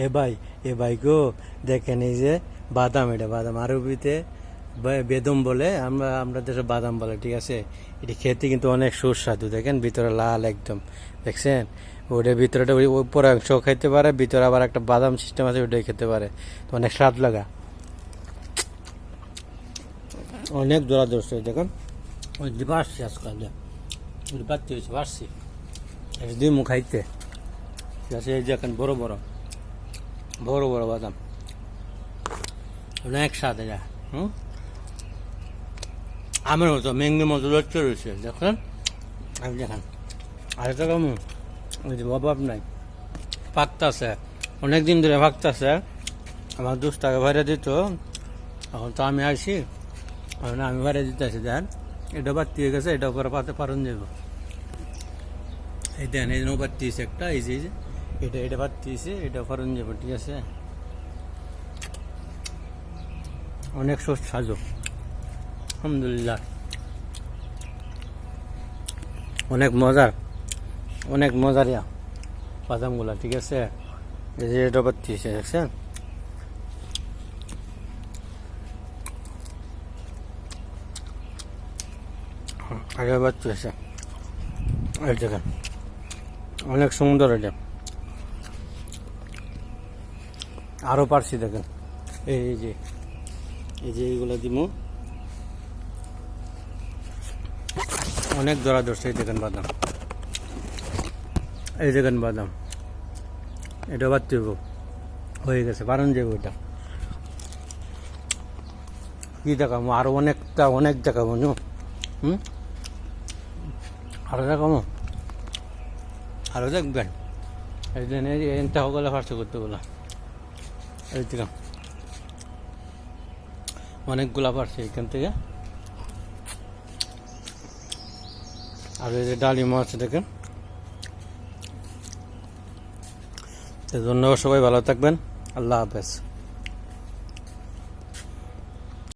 এ ভাই এ ভাই গো, দেখেন এই যে বাদাম, এটা বাদাম আরবিতে বেদম বলে, আমরা দেশে বাদাম বলে, ঠিক আছে। এটি খেতে কিন্তু অনেক সুস্বাদু, দেখেন ভিতরে লাল একদম, দেখছেন। ওটার ভিতরেটা ওই উপরে অংশ খেতে পারে, ভিতরে আবার একটা বাদাম সিস্টেম আছে, ওটাই খেতে পারে, তো অনেক স্বাদ লাগা, অনেক জোড়া ধরছে দেখুন। ওই যে পারছি আজকাল পাচ্ছি হয়েছে, পারছি দুই মুখ খাইতে, ঠিক আছে। এই যে এখন বড় বড় বড় বড় বাদাম, অনেক স্বাদ এটা। আমের মতো ম্যাঙ্গোর মতো লড়তে রয়েছে, দেখেন। আপনি দেখেন আরেকটা কেমন, ওই যে অভাব নাই, পাকতাছে, অনেকদিন ধরে পাকতাছে। আমার দুষ্টাকে বাইরে দিত, এখন তো আমি আসি, এখন আমি বাইরে দিতে আসি। দেখেন এটা বাড়তি হয়ে গেছে, এটা করে পাতে পারন যাব। এই দেখেন এই বাড়তি হয়েছে একটা, এই যে এটা বাড়তি হয়েছে, এটা পারন যাব, ঠিক আছে। অনেক সুস্বাদু, আলহামদুলিল্লাহ, অনেক মজার, অনেক মজারিয়া বাদামগুলা, ঠিক আছে। এই যে এটা বাড়তি হয়েছে, দেখছেন। আগে বাড়তি হয়েছে, এই দেখেন অনেক সুন্দর। এটা আরো পারছি, দেখেন এই যে এইগুলো দিমু, অনেক ধরা ধরছে। এই দেখেন বাদাম, এই দেখেন বাদাম, এটা বাড়তে হয়ে গেছে, বারণ যাবে ওইটা। কি দেখাবো আরো অনেক দেখাবো, আরো দেখাবো, আরো দেখবেন। এই দিন এটা সকলে ফার্স্ট করতে বলা, এই থেকে অনেকগুলা পারছে এখান থেকে। আর এই যে ডালিম আছে, দেখেন। ধন্যবাদ, সবাই ভালো থাকবেন, আল্লাহ হাফেজ।